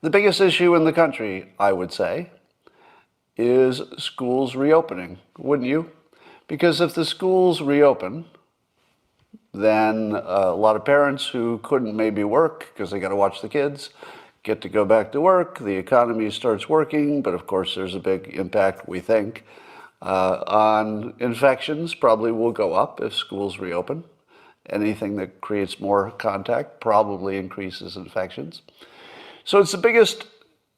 The biggest issue in the country, I would say, is schools reopening, wouldn't you? Because if the schools reopen, then a lot of parents who couldn't maybe work because they got to watch the kids get to go back to work. The economy starts working, but of course there's a big impact, we think, on infections. Probably will go up if schools reopen. Anything that creates more contact probably increases infections. So it's the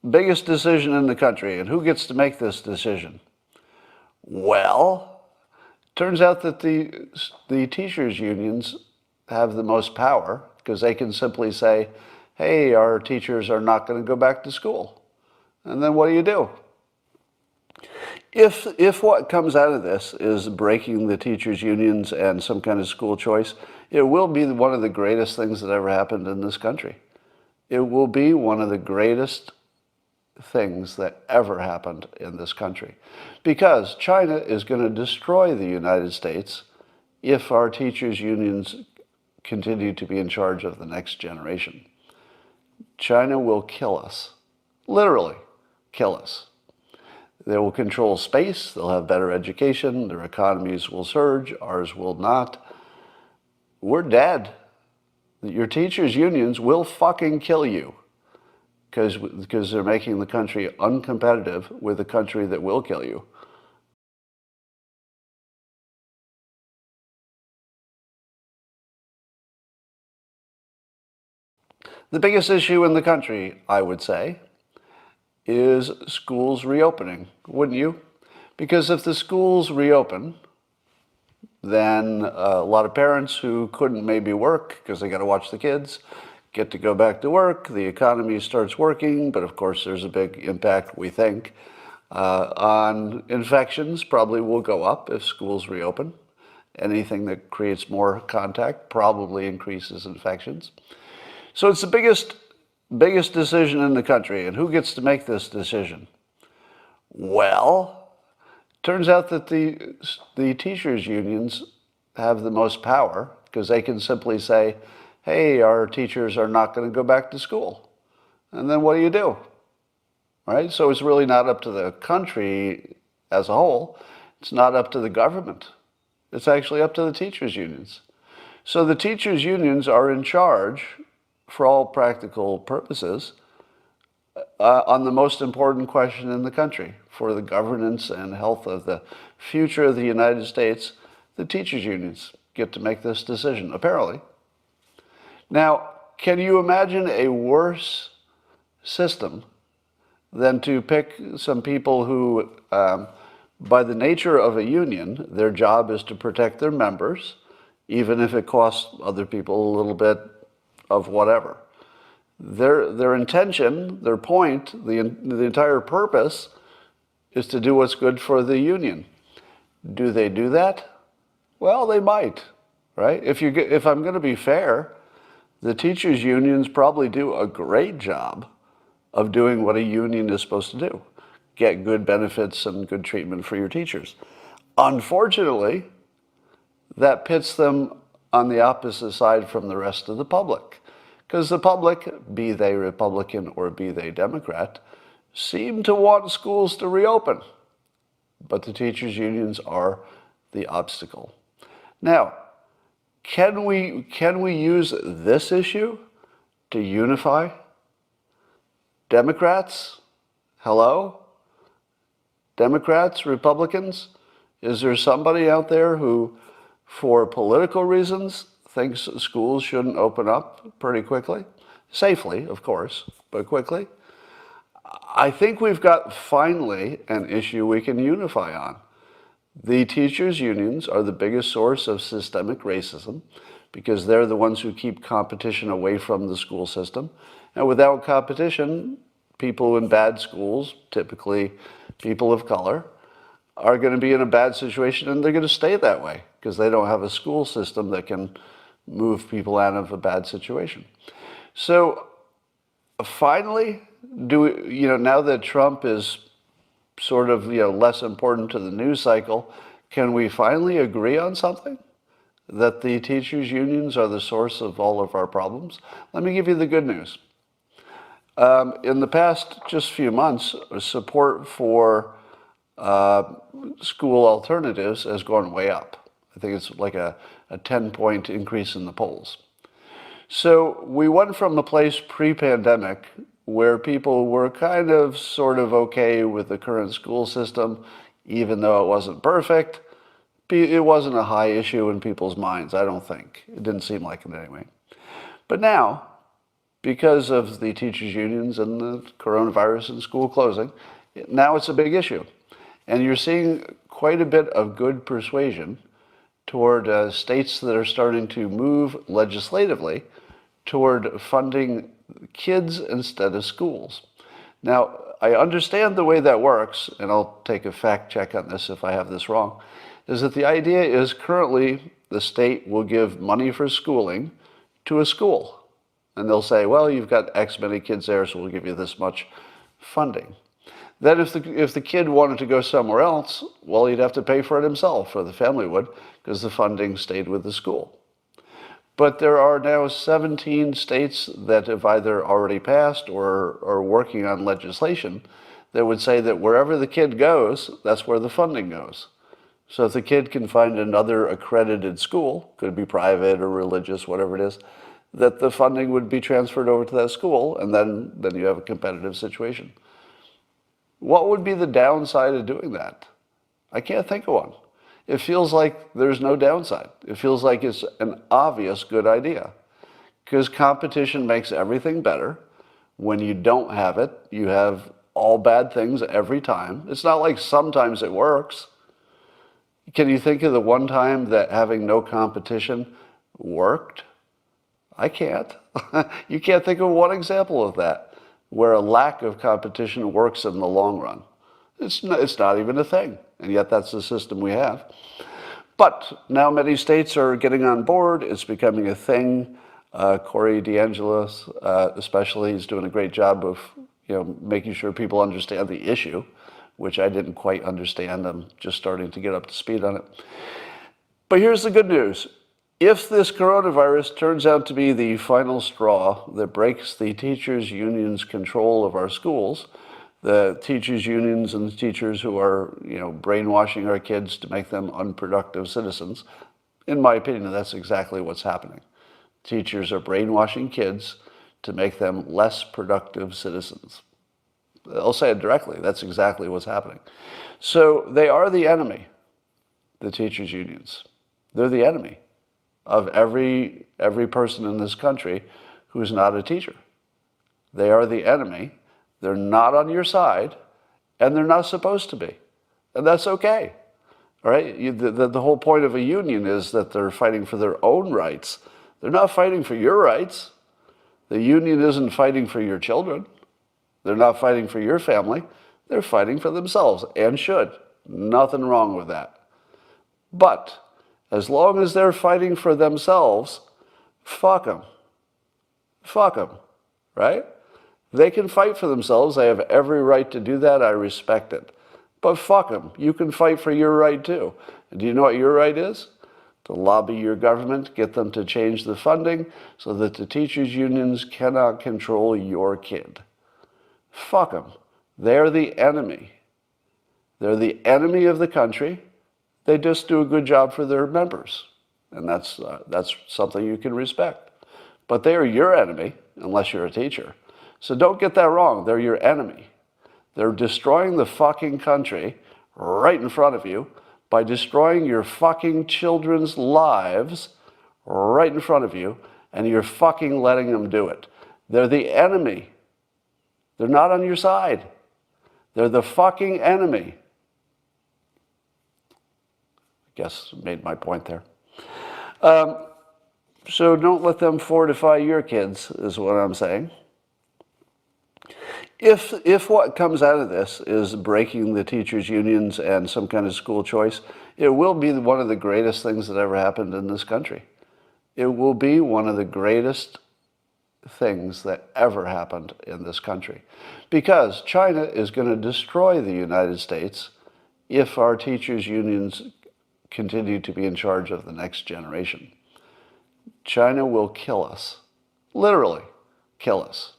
biggest decision in the country. And who gets to make this decision? Well, turns out that the teachers' unions have the most power because they can simply say, hey, our teachers are not going to go back to school. And then what do? If what comes out of this is breaking the teachers' unions and some kind of school choice, it will be one of the greatest things that ever happened in this country. It will be one of the greatest things that ever happened in this country. Because China is going to destroy the United States if our teachers' unions continue to be in charge of the next generation. China will kill us. Literally kill us. They will control space, they'll have better education, their economies will surge, ours will not. We're dead. Your teachers' unions will fucking kill you because they're making the country uncompetitive with a country that will kill you. The biggest issue in the country, I would say, is schools reopening, wouldn't you? Because if the schools reopen, then a lot of parents who couldn't maybe work because they got to watch the kids get to go back to work. The economy starts working, but of course there's a big impact, we think, on infections. Probably will go up if schools reopen. Anything that creates more contact probably increases infections. So it's the biggest decision in the country. And who gets to make this decision? Well, turns out that the teachers' unions have the most power because they can simply say, hey, our teachers are not going to go back to school. And then what do? Right? So it's really not up to the country as a whole. It's not up to the government. It's actually up to the teachers' unions. So the teachers' unions are in charge, for all practical purposes, on the most important question in the country. For the governance and health of the future of the United States, the teachers' unions get to make this decision, apparently. Now, can you imagine a worse system than to pick some people who, by the nature of a union, their job is to protect their members, even if it costs other people a little bit of whatever. Their intention, their point, the entire purpose is to do what's good for the union. Do they do that? Well, they might, right? If I'm going to be fair, the teachers' unions probably do a great job of doing what a union is supposed to do. Get good benefits and good treatment for your teachers. Unfortunately, that pits them on the opposite side from the rest of the public. Because the public, be they Republican or be they Democrat, seem to want schools to reopen. But the teachers' unions are the obstacle. Now, can we use this issue to unify? Democrats? Hello? Democrats, Republicans? Is there somebody out there who, for political reasons, thinks schools shouldn't open up pretty quickly? Safely, of course, but quickly? I think we've got finally an issue we can unify on. The teachers' unions are the biggest source of systemic racism because they're the ones who keep competition away from the school system. And without competition, people in bad schools, typically people of color, are going to be in a bad situation, and they're going to stay that way because they don't have a school system that can move people out of a bad situation. So finally, now that Trump is sort of less important to the news cycle, can we finally agree on something? That the teachers' unions are the source of all of our problems? Let me give you the good news. In the past just few months, support for school alternatives has gone way up. I think it's like a 10-point increase in the polls. So we went from a place pre-pandemic where people were kind of sort of okay with the current school system, even though it wasn't perfect. It wasn't a high issue in people's minds, I don't think. It didn't seem like it anyway. But now, because of the teachers' unions and the coronavirus and school closing, now it's a big issue. And you're seeing quite a bit of good persuasion toward states that are starting to move legislatively toward funding kids instead of schools. Now, I understand the way that works, and I'll take a fact check on this if I have this wrong, is that the idea is currently the state will give money for schooling to a school. And they'll say, well, you've got X many kids there, so we'll give you this much funding. Then if the kid wanted to go somewhere else, well, he'd have to pay for it himself, or the family would, because the funding stayed with the school. But there are now 17 states that have either already passed or are working on legislation that would say that wherever the kid goes, that's where the funding goes. So if the kid can find another accredited school, could be private or religious, whatever it is, that the funding would be transferred over to that school, and then you have a competitive situation. What would be the downside of doing that? I can't think of one. It feels like there's no downside. It feels like it's an obvious good idea. Because competition makes everything better. When you don't have it, you have all bad things every time. It's not like sometimes it works. Can you think of the one time that having no competition worked? I can't. You can't think of one example of that where a lack of competition works in the long run. It's not even a thing, and yet that's the system we have. But now many states are getting on board. It's becoming a thing. Corey DeAngelis, especially, is doing a great job of making sure people understand the issue, which I didn't quite understand. I'm just starting to get up to speed on it. But here's the good news. If this coronavirus turns out to be the final straw that breaks the teachers' unions' control of our schools, the teachers' unions and the teachers who are, brainwashing our kids to make them unproductive citizens, in my opinion, that's exactly what's happening. Teachers are brainwashing kids to make them less productive citizens. I'll say it directly. That's exactly what's happening. So they are the enemy, the teachers' unions. They're the enemy of every person in this country who's not a teacher. They are the enemy. They're not on your side, and they're not supposed to be. And that's okay. All right? The whole point of a union is that they're fighting for their own rights. They're not fighting for your rights. The union isn't fighting for your children. They're not fighting for your family. They're fighting for themselves, and should. Nothing wrong with that. But as long as they're fighting for themselves, fuck them. Fuck them, right? They can fight for themselves. They have every right to do that. I respect it. But fuck them. You can fight for your right too. And do you know what your right is? To lobby your government, get them to change the funding so that the teachers' unions cannot control your kid. Fuck them. They're the enemy. They're the enemy of the country. They just do a good job for their members. And that's something you can respect. But they are your enemy, unless you're a teacher. So don't get that wrong. They're your enemy. They're destroying the fucking country right in front of you by destroying your fucking children's lives right in front of you, and you're fucking letting them do it. They're the enemy. They're not on your side. They're the fucking enemy. I guess I made my point there. So don't let them fortify your kids, is what I'm saying. If what comes out of this is breaking the teachers' unions and some kind of school choice, it will be one of the greatest things that ever happened in this country. It will be one of the greatest things that ever happened in this country. Because China is going to destroy the United States if our teachers' unions continue to be in charge of the next generation. China will kill us. Literally kill us.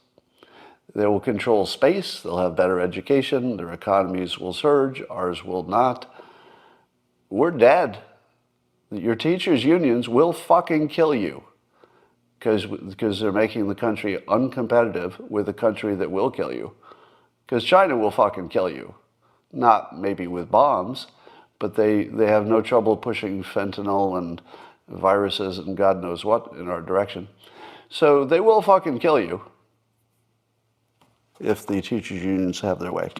They will control space. They'll have better education. Their economies will surge. Ours will not. We're dead. Your teachers' unions will fucking kill you because they're making the country uncompetitive with a country that will kill you. Because China will fucking kill you. Not maybe with bombs, but they have no trouble pushing fentanyl and viruses and God knows what in our direction. So they will fucking kill you if the teachers' unions have their way.